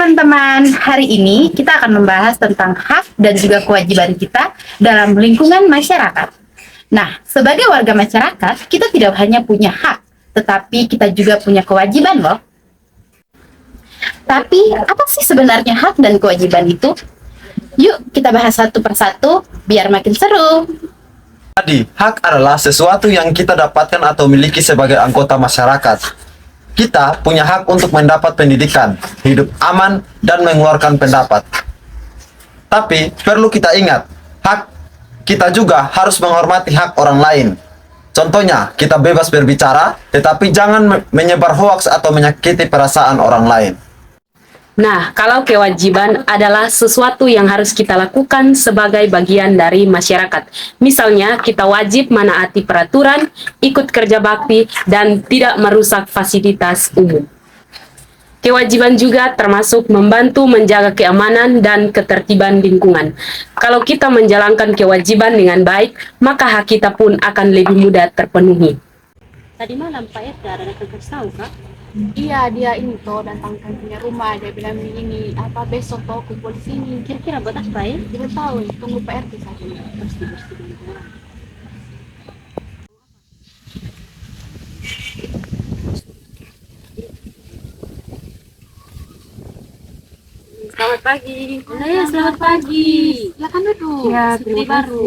teman-teman, hari ini kita akan membahas tentang hak dan juga kewajiban kita dalam lingkungan masyarakat. Nah, sebagai warga masyarakat, kita tidak hanya punya hak, tetapi kita juga punya kewajiban loh. Tapi, apa sih sebenarnya hak dan kewajiban itu? Yuk, kita bahas satu persatu, biar makin seru. Jadi, hak adalah sesuatu yang kita dapatkan atau miliki sebagai anggota masyarakat. Kita punya hak untuk mendapat pendidikan, hidup aman, dan mengeluarkan pendapat. Tapi, perlu kita ingat, hak kita juga harus menghormati hak orang lain. Contohnya, kita bebas berbicara, tetapi jangan menyebar hoaks atau menyakiti perasaan orang lain. Nah, kalau kewajiban adalah sesuatu yang harus kita lakukan sebagai bagian dari masyarakat. Misalnya, kita wajib menaati peraturan, ikut kerja bakti, dan tidak merusak fasilitas umum. Kewajiban juga termasuk membantu menjaga keamanan dan ketertiban lingkungan. Kalau kita menjalankan kewajiban dengan baik, maka hak kita pun akan lebih mudah terpenuhi. Tadi malam Pak Edgar ada tahu Kak? Iya, dia ini toh datangkan punya rumah, dia bilang ini apa besok toh kumpul di sini. Kira-kira buat apa ya? Tidak tahu, tunggu Pak RT saja. Bersih-bersih lingkungan. Selamat pagi. Ya, selamat pagi. Silakan duduk. Ya, Seperti terima baru.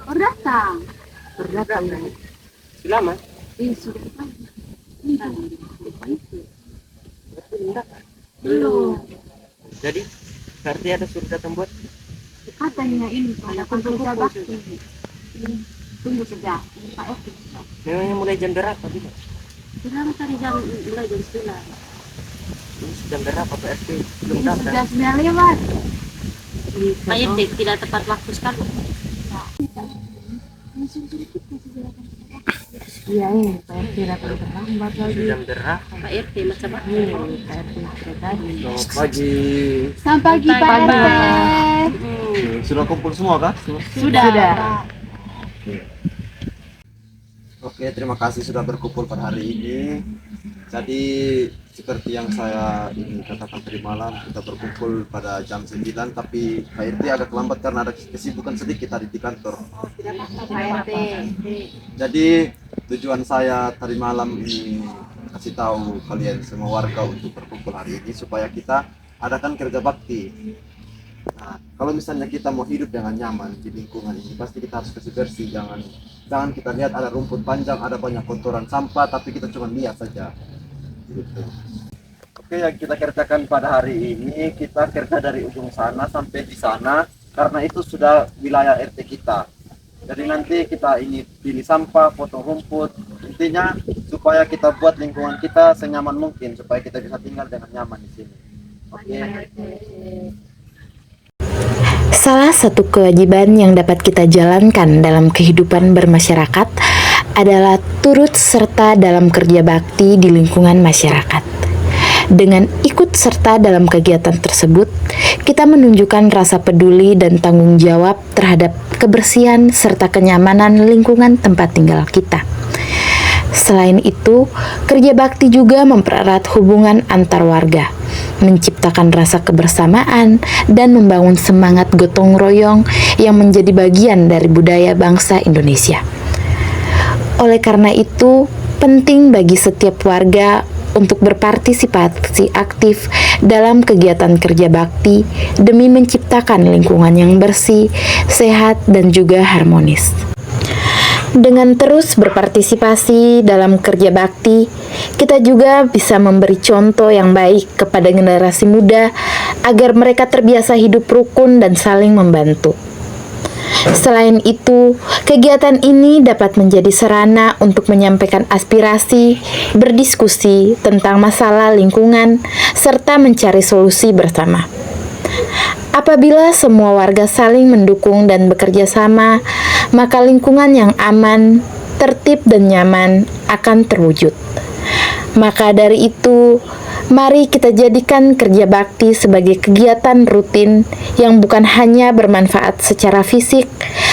Baru datang. Berdatang. Selamat. Sudah pagi. Iya. Belum. Jadi, berarti ada suruh datang buat? Katanya ini pada kumpul kerja bakti. Tunggu saja. Pak RT. Memangnya mulai jam berapa? Sekarang tadi mulai jam 9. Jam berapa Pak RT? Ini sudah 9 lewat. Pak RT tidak tepat waktu sekali. Iya ini Pak RT datang terlambat lagi. Jam berapa? Pak RT macam apa? Pak RT tadi. Selamat pagi. Selamat pagi Pak RT. Sudah kumpul semua kah? Sudah. Oke, terima kasih sudah berkumpul pada hari ini. Jadi seperti yang saya ini katakan tadi malam, kita berkumpul pada jam 9, tapi Pak RT agak lambat karena ada kesibukan sedikit tadi di kantor. Pak RT. Jadi tujuan saya tadi malam ini kasih tahu kalian semua warga untuk berkumpul hari ini supaya kita adakan kerja bakti. Nah, kalau misalnya kita mau hidup dengan nyaman di lingkungan ini, pasti kita harus bersih bersih. Jangan kita lihat ada rumput panjang, ada banyak kotoran sampah, tapi kita cuma lihat saja. Gitu. Oke, yang kita kerjakan pada hari ini, kita kerja dari ujung sana sampai di sana, karena itu sudah wilayah RT kita. Jadi nanti kita ini pilih sampah, potong rumput, intinya supaya kita buat lingkungan kita senyaman mungkin, supaya kita bisa tinggal dengan nyaman di sini. Oke. Salah satu kewajiban yang dapat kita jalankan dalam kehidupan bermasyarakat adalah turut serta dalam kerja bakti di lingkungan masyarakat. Dengan ikut serta dalam kegiatan tersebut, kita menunjukkan rasa peduli dan tanggung jawab terhadap kebersihan serta kenyamanan lingkungan tempat tinggal kita. Selain itu, kerja bakti juga mempererat hubungan antar warga, menciptakan rasa kebersamaan, dan membangun semangat gotong royong yang menjadi bagian dari budaya bangsa Indonesia. Oleh karena itu, penting bagi setiap warga untuk berpartisipasi aktif dalam kegiatan kerja bakti demi menciptakan lingkungan yang bersih, sehat, dan juga harmonis. Dengan terus berpartisipasi dalam kerja bakti, kita juga bisa memberi contoh yang baik kepada generasi muda agar mereka terbiasa hidup rukun dan saling membantu. Selain itu, kegiatan ini dapat menjadi sarana untuk menyampaikan aspirasi, berdiskusi tentang masalah lingkungan, serta mencari solusi bersama. Apabila semua warga saling mendukung dan bekerja sama, maka lingkungan yang aman, tertib, dan nyaman akan terwujud. Maka dari itu, mari kita jadikan kerja bakti sebagai kegiatan rutin yang bukan hanya bermanfaat secara fisik,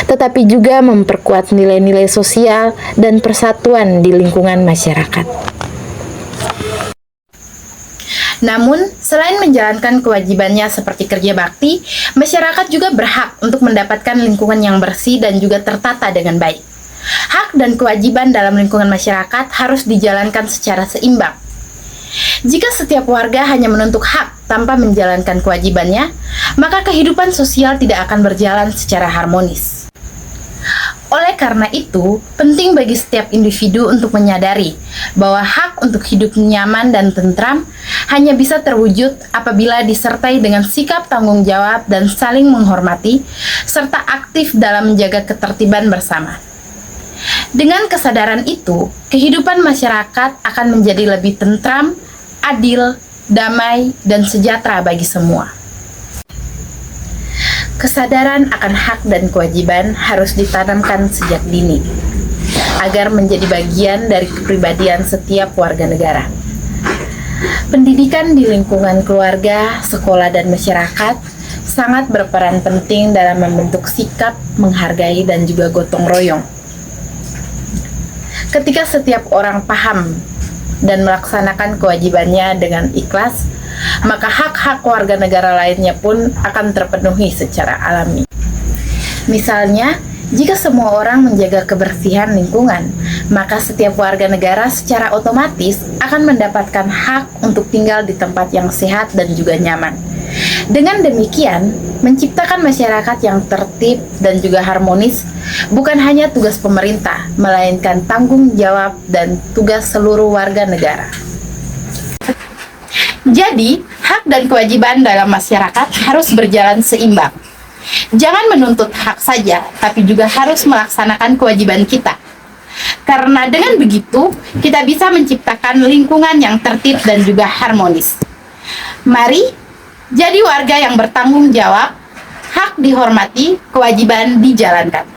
tetapi juga memperkuat nilai-nilai sosial dan persatuan di lingkungan masyarakat. Namun, selain menjalankan kewajibannya seperti kerja bakti, masyarakat juga berhak untuk mendapatkan lingkungan yang bersih dan juga tertata dengan baik. Hak dan kewajiban dalam lingkungan masyarakat harus dijalankan secara seimbang. Jika setiap warga hanya menuntut hak tanpa menjalankan kewajibannya, maka kehidupan sosial tidak akan berjalan secara harmonis. Oleh karena itu, penting bagi setiap individu untuk menyadari bahwa hak untuk hidup nyaman dan tentram hanya bisa terwujud apabila disertai dengan sikap tanggung jawab dan saling menghormati, serta aktif dalam menjaga ketertiban bersama. Dengan kesadaran itu, kehidupan masyarakat akan menjadi lebih tentram, adil, damai, dan sejahtera bagi semua. Kesadaran akan hak dan kewajiban harus ditanamkan sejak dini, agar menjadi bagian dari kepribadian setiap warga negara. Pendidikan di lingkungan keluarga, sekolah, dan masyarakat sangat berperan penting dalam membentuk sikap, menghargai, dan juga gotong royong. Ketika setiap orang paham dan melaksanakan kewajibannya dengan ikhlas, maka hak-hak warga negara lainnya pun akan terpenuhi secara alami. Misalnya, jika semua orang menjaga kebersihan lingkungan, maka setiap warga negara secara otomatis akan mendapatkan hak untuk tinggal di tempat yang sehat dan juga nyaman. Dengan demikian, menciptakan masyarakat yang tertib dan juga harmonis bukan hanya tugas pemerintah, melainkan tanggung jawab dan tugas seluruh warga negara. Jadi, hak dan kewajiban dalam masyarakat harus berjalan seimbang. Jangan menuntut hak saja, tapi juga harus melaksanakan kewajiban kita. Karena dengan begitu, kita bisa menciptakan lingkungan yang tertib dan juga harmonis. Mari, jadi warga yang bertanggung jawab, hak dihormati, kewajiban dijalankan.